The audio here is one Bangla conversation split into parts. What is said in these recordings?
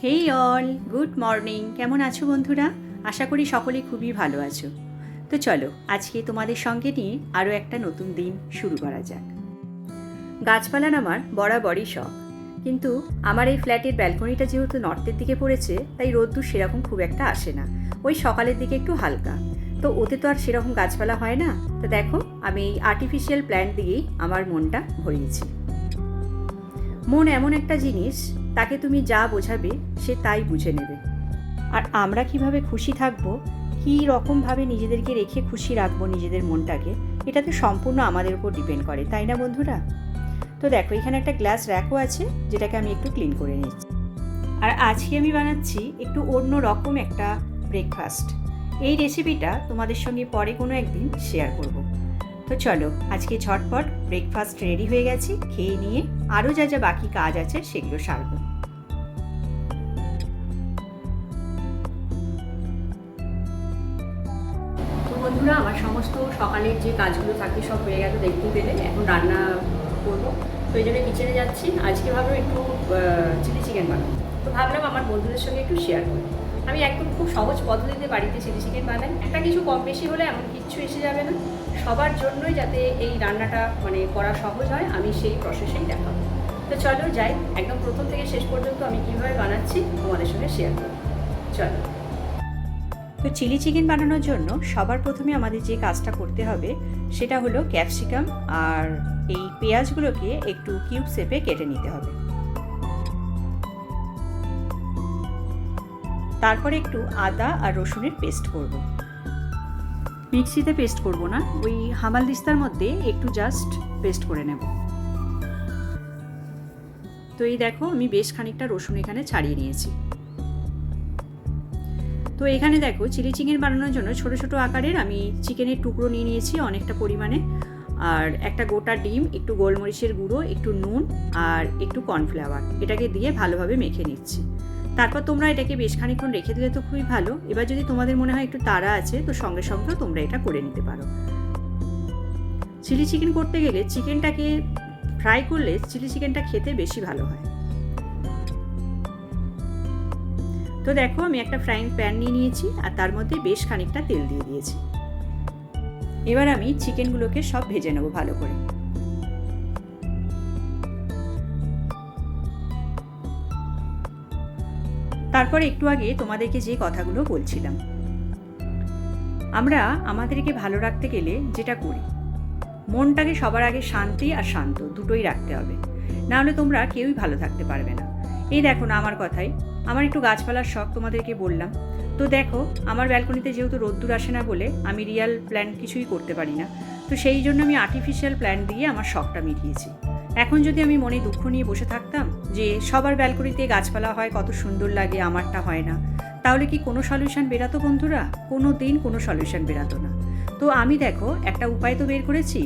হেই অল, গুড মর্নিং। কেমন আছো বন্ধুরা? আশা করি সকলেই খুবই ভালো আছো। তো চলো আজকে তোমাদের সঙ্গে নিয়ে আরও একটা নতুন দিন শুরু করা যাক। গাছপালা আমার বরাবরই শখ, কিন্তু আমার এই ফ্ল্যাটের ব্যালকনিটা যেহেতু নর্থের দিকে পড়েছে, তাই রোদ্দুর সেরকম খুব একটা আসে না। ওই সকালের দিকে একটু হালকা, তো ওতে তো আর সেরকম গাছপালা হয় না। তো দেখো, আমি এই আর্টিফিশিয়াল প্ল্যান্ট দিয়েই আমার মনটা ভরিয়েছি। মন এমন একটা জিনিস, তাকে তুমি যা বোঝাবে সে তাই বুঝে নেবে। আর আমরা কিভাবে খুশি থাকবো, কী রকমভাবে নিজেদেরকে রেখে খুশি রাখবো নিজেদের মনটাকে, এটা তো সম্পূর্ণ আমাদের উপর ডিপেন্ড করে, তাই না বন্ধুরা? তো দেখো, এখানে একটা গ্লাস র্যাকও আছে, যেটাকে আমি একটু ক্লিন করে নিচ্ছি। আর আজকে আমি বানাচ্ছি একটু অন্য রকম একটা ব্রেকফাস্ট। এই রেসিপিটা তোমাদের সঙ্গে পরে কোনো একদিন শেয়ার করব। তো চলো, আজকে ঝটপট ব্রেকফাস্ট রেডি হয়ে গেছে, খেয়ে নিয়ে আরও যা যা বাকি কাজ আছে সেগুলো সারবো। তো বন্ধুরা, আমার সমস্ত সকালের যে কাজগুলো থাকে সব হয়ে গেছে, দেখতে পেলে। এখন রান্না করবো, তো এই জন্য কিচেনে যাচ্ছি। আজকে ভাবলাম একটু চিলি চিকেন বানাবো, তো ভাবলাম আমার বন্ধুদের সঙ্গে একটু শেয়ার করি। আমি একদম খুব সহজ পদ্ধতিতে বাড়িতে চিলি চিকেন বানাই। একটা কিছু কম বেশি হলে এমন কিচ্ছু এসে যাবে না, সবার জন্যই যাতে এই রান্নাটা করা সহজ হয়, আমি সেই প্রসেসেই দেখাবো। তো চলো যাই, একদম প্রথম থেকে শেষ পর্যন্ত আমি কীভাবে বানাচ্ছি তোমাদের সঙ্গে শেয়ার করব। চলো। তো চিলি চিকেন বানানোর জন্য সবার প্রথমে আমাদের যে কাজটা করতে হবে সেটা হলো ক্যাপসিকাম আর এই পেঁয়াজগুলোকে একটু কিউব শেপে কেটে নিতে হবে। তারপরে একটু আদা আর রসুনের পেস্ট করব। মিক্সিতে পেস্ট করব না, ওই হামালদিস্তার মধ্যে একটু জাস্ট পেস্ট করে নেব। তো এই দেখো, আমি বেশ খানিকটা রসুন এখানে ছাড়িয়ে নিয়েছি। তো এখানে দেখো, চিলি চিকেন বানানোর জন্য ছোট ছোট আকারের আমি চিকেনের টুকরো নিয়ে নিয়েছি অনেকটা পরিমাণে, আর একটা গোটা ডিম, একটু গোলমরিচের গুঁড়ো, একটু নুন আর একটু কর্নফ্লাওয়ার, এটাকে দিয়ে ভালোভাবে মেখে নিচ্ছি। তারপর তোমরা এটাকে বেশ খানিকক্ষণ রেখে দিলে তো খুবই ভালো। এবার যদি তোমাদের মনে হয় একটু তাড়া আছে, তো সঙ্গে সঙ্গেও তোমরা এটা করে নিতে পারো। চিলি চিকেন করতে গেলে চিকেনটাকে ফ্রাই করলে চিলি চিকেনটা খেতে বেশি ভালো হয়। তো দেখো, আমি একটা ফ্রাইং প্যান নিয়ে নিয়েছি আর তার মধ্যে বেশ খানিকটা তেল দিয়ে দিয়েছি। এবার আমি চিকেনগুলোকে সব ভেজে নেব ভালো করে। তারপর একটু আগে তোমাদেরকে যে কথাগুলো বলছিলাম, আমরা আমাদেরকে ভালো রাখতে গেলে যেটা করি, মনটাকে সবার আগে শান্তি আর শান্ত দুটোই রাখতে হবে, না হলে তোমরা কেউই ভালো থাকতে পারবে না। এই দেখো না, আমার কথাই, আমার একটু গাছপালার শখ তোমাদেরকে বললাম। তো দেখো, আমার ব্যালকনিতে যেহেতু রোদ্দুর আসে না বলে আমি রিয়াল প্ল্যান্ট কিছুই করতে পারি না, তো সেই জন্য আমি আর্টিফিশিয়াল প্ল্যান্ট দিয়ে আমার শখটা মিটিয়েছি। এখন যদি আমি মনে দুঃখ নিয়ে বসে থাকতাম যে সবার ব্যালকনিতে গাছপালা হয়, কত সুন্দর লাগে, আমারটা হয় না, তাহলে কি কোনো সলিউশন বেরাতো বন্ধুরা? কোনো দিন কোনো সলিউশন বেরাতো না। তো আমি দেখো একটা উপায় তো বের করেছি।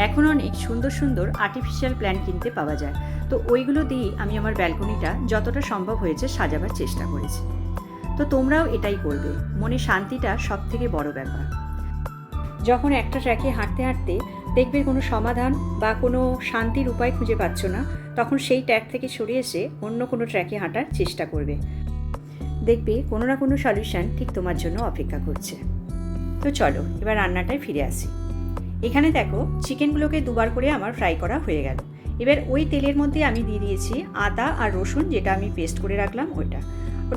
এখন অনেক সুন্দর সুন্দর আর্টিফিশিয়াল প্ল্যান্ট কিনতে পাওয়া যায়, তো ওইগুলো দিয়ে আমি আমার ব্যালকনিটা যতটা সম্ভব হয়েছে সাজাবার চেষ্টা করেছি। তো তোমরাও এটাই করবে, মনে শান্তিটা সব থেকে বড় ব্যাপার। যখন একটা ট্র্যাকে হাঁটতে হাঁটতে দেখবে কোনো সমাধান বা কোনো শান্তির উপায় খুঁজে পাচ্ছ না, তখন সেই ট্র্যাক থেকে সরে এসে অন্য কোনো ট্র্যাকে হাঁটার চেষ্টা করবে, দেখবে কোনো না কোনো সলিউশন ঠিক তোমার জন্য অপেক্ষা করছে। তো চলো এবার রান্নাটায় ফিরে আসি। এখানে দেখো, চিকেনগুলোকে দুবার করে আমার ফ্রাই করা হয়ে গেল। এবার ওই তেলের মধ্যে আমি দিয়ে দিয়েছি আদা আর রসুন, যেটা আমি পেস্ট করে রাখলাম ওটা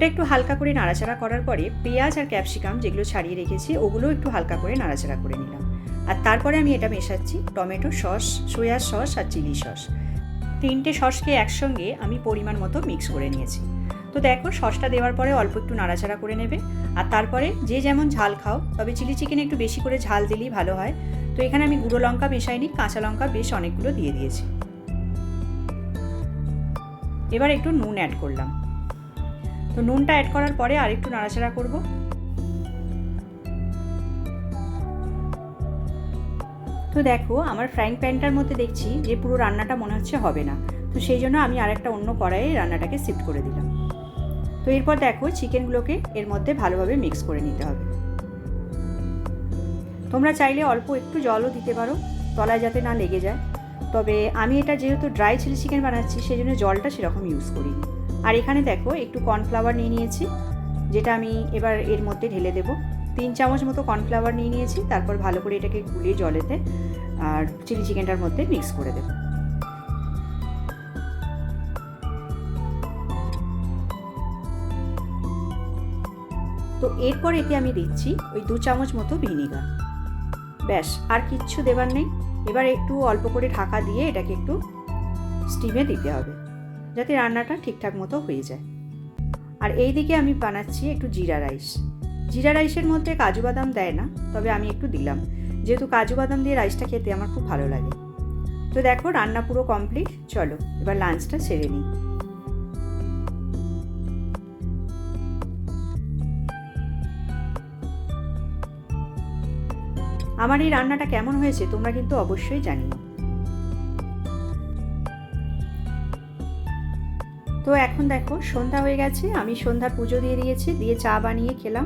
একটু হালকা করে নাড়াচাড়া করার পরে পেঁয়াজ আর ক্যাপসিকাম যেগুলো ছাড়িয়ে রেখেছি ওগুলো একটু হালকা করে নাড়াচাড়া করে নিলাম। আর তারপরে আমি এটা মেশাচ্ছি টমেটো সস, সয়া সস আর চিলি সস। তিনটে সসকে একসঙ্গে আমি পরিমাণ মতো মিক্স করে নিয়েছি। তো দেখো, সসটা দেওয়ার পরে অল্প একটু নাড়াচাড়া করে নেবে। আর তারপরে যে যেমন ঝাল খাও, তবে চিলি চিকেনে একটু বেশি করে ঝাল দিলেই ভালো হয়। তো এখানে আমি গুঁড়ো লঙ্কা মেশাইনি, কাঁচা লঙ্কা বেশ অনেকগুলো দিয়ে দিয়েছি। এবার একটু নুন অ্যাড করলাম। তো নুনটা অ্যাড করার পরে আর একটু নাড়াচাড়া করব। তো দেখো, আমার ফ্রাইং প্যানটার মধ্যে দেখছি যে পুরো রান্নাটা মনে হচ্ছে হবে না, তো সেই জন্য আমি আর একটা অন্য কড়াইয়ে রান্নাটাকে শিফট করে দিলাম। তো এরপর দেখো, চিকেনগুলোকে এর মধ্যে ভালোভাবে মিক্স করে নিতে হবে। তোমরা চাইলে অল্প একটু জলও দিতে পারো, তলায় যাতে না লেগে যায়। তবে আমি এটা যেহেতু ড্রাই চিলি চিকেন বানাচ্ছি, সেই জন্য জলটা সেরকম ইউজ করিনি। আর এখানে দেখো একটু কর্নফ্লাওয়ার নিয়ে নিয়েছি, যেটা আমি এবার এর মধ্যে ঢেলে দেবো। 3 চামচ মতো কর্নফ্লাওয়ার নিয়ে নিয়েছি, তারপর ভালো করে এটাকে গুলিয়ে জলেতে আর চিলি চিকেনটার মধ্যে মিক্স করে দেবো। তো এরপর এতে আমি দিচ্ছি ওই 2 চামচ মতো ভিনিগার। ব্যাস, আর কিচ্ছু দেবার নেই। এবার একটু অল্প করে ঢাকা দিয়ে এটাকে একটু স্টিমে দিতে হবে, যাতে রান্নাটা ঠিকঠাক মতো হয়ে যায়। আর এই দিকে আমি বানাচ্ছি একটু জিরা রাইস। জিরা রাইসের মধ্যে কাজু বাদাম দেয় না, তবে আমি একটু দিলাম, যেহেতু কাজু বাদাম দিয়ে রাইসটা খেতে আমার খুব ভালো লাগে। তো দেখো রান্না পুরো কমপ্লিট। চলো এবার লাঞ্চটা সেরে নিই। আমার এই রান্নাটা কেমন হয়েছে তোমরা কিন্তু অবশ্যই জানিও। তো এখন দেখো সন্ধ্যা হয়ে গেছে, আমি সন্ধ্যার পুজো দিয়ে দিয়েছি, দিয়ে চা বানিয়ে খেলাম।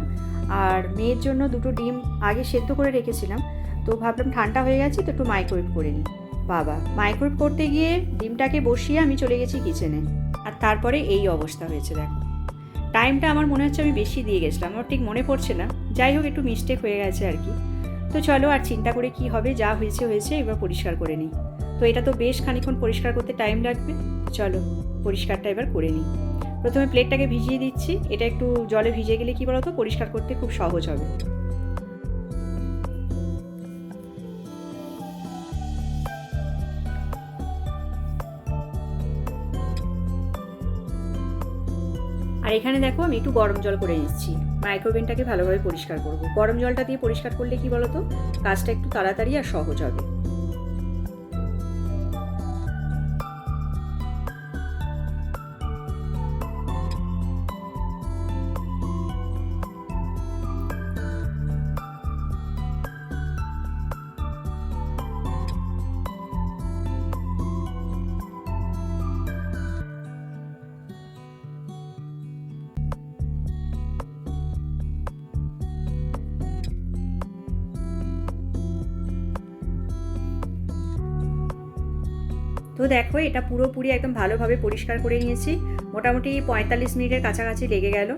আর মেয়ের জন্য 2টো ডিম আগে সেদ্ধ করে রেখেছিলাম, তো ভাবলাম ঠান্ডা হয়ে গেছে তো একটু মাইক্রোওয়েভ করে নিই। বাবা, মাইক্রোওয়েভ করতে গিয়ে ডিমটাকে বসিয়ে আমি চলে গেছি কিচেনে, আর তারপরে এই অবস্থা হয়েছে। দেখো টাইমটা আমার মনে হচ্ছে আমি বেশি দিয়ে গেছিলাম, আমার ঠিক মনে পড়ছে না। যাই হোক, একটু মিস্টেক হয়ে গেছে আর কি। তো চলো আর চিন্তা করে কি হবে, যা হয়েছে হয়েছে, এবার পরিষ্কার করে নিই। তো এটা তো বেশ খানিকক্ষণ পরিষ্কার করতে টাইম লাগবে। চলো পরিষ্কারটা এবার করে নিই। প্রথমে প্লেটটাকে ভিজিয়ে দিচ্ছি, এটা একটু জলে ভিজে গেলে কি বলতো পরিষ্কার করতে খুব সহজ হবে। আর এখানে দেখো আমি একটু গরম জল করে নিচ্ছি, মাইক্রোওভেনটাকে ভালোভাবে পরিষ্কার করব। গরম জলটা দিয়ে পরিষ্কার করলে কি বলতো কাজটা একটু তাড়াতাড়ি আর সহজ হবে। তো দেখো এটা পুরোপুরি একদম ভালোভাবে পরিষ্কার করে নিয়েছি, মোটামুটি 45 মিনিটের কাছাকাছি লেগে গেল।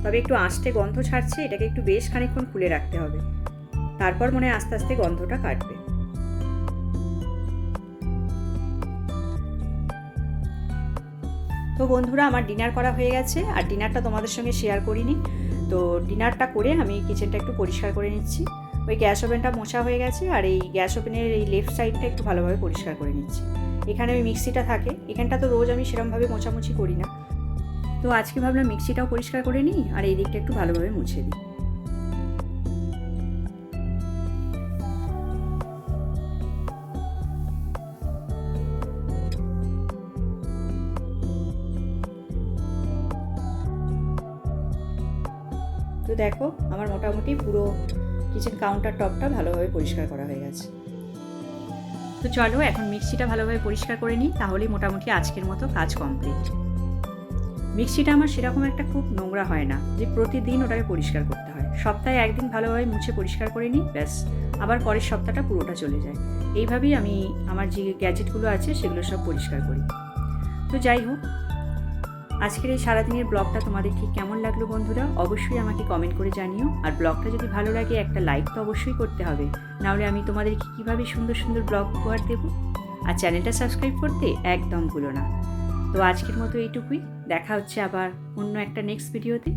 তবে একটু আঁশটে গন্ধ ছাড়ছে, এটাকে একটু বেশ খানিকক্ষণ খুলে রাখতে হবে, তারপর মনে হয় আস্তে আস্তে গন্ধটা কাটবে। তো বন্ধুরা আমার ডিনার করা হয়ে গেছে, আর ডিনারটা তোমাদের সঙ্গে শেয়ার করিনি। তো ডিনারটা করে আমি কিচেনটা একটু পরিষ্কার করে নিচ্ছি। ওই গ্যাস ওভেনটা মোছা হয়ে গেছে, আর এই গ্যাস ওভেনের এই লেফট সাইডটা একটু ভালোভাবে পরিষ্কার করে নিচ্ছি। এখানে ওই মিক্সিটা থাকে, এখানটা তো রোজ আমি সেরকমভাবে মোছামুছি করি না, তো আজকে ভাবলাম মিক্সিটাও পরিষ্কার করে নিই আর এই দিকটা একটু ভালোভাবে মুছে দিই। তো দেখো আমার মোটামুটি পুরো কিচেন কাউন্টার টপটা ভালোভাবে পরিষ্কার করা হয়ে গেছে। তো চলো এখন মিক্সিটা ভালোভাবে পরিষ্কার করে নিই, তাহলেই মোটামুটি আজকের মতো কাজ কমপ্লিট। মিক্সিটা আমার সেরকম একটা খুব নোংরা হয় না যে প্রতিদিন ওটাকে পরিষ্কার করতে হয়, সপ্তাহে একদিন ভালোভাবে মুছে পরিষ্কার করে নিই, ব্যাস আবার পরের সপ্তাহটা পুরোটা চলে যায়। এইভাবেই আমি আমার যে গ্যাজেটগুলো আছে সেগুলো সব পরিষ্কার করি। তো যাই হোক, আজকের এই সারাদিনের ব্লগটা তোমাদের ঠিক কেমন লাগলো বন্ধুরা, অবশ্যই আমাকে কমেন্ট করে জানিও। আর ব্লগটা যদি ভালো লাগে একটা লাইক তো অবশ্যই করতে হবে, নাহলে আমি তোমাদেরকে কীভাবে সুন্দর সুন্দর ব্লগ উপহার দেবো। আর চ্যানেলটা সাবস্ক্রাইব করতে একদম ভুলো না। তো আজকের মতো এইটুকুই, দেখা হচ্ছে আবার অন্য একটা নেক্সট ভিডিওতে।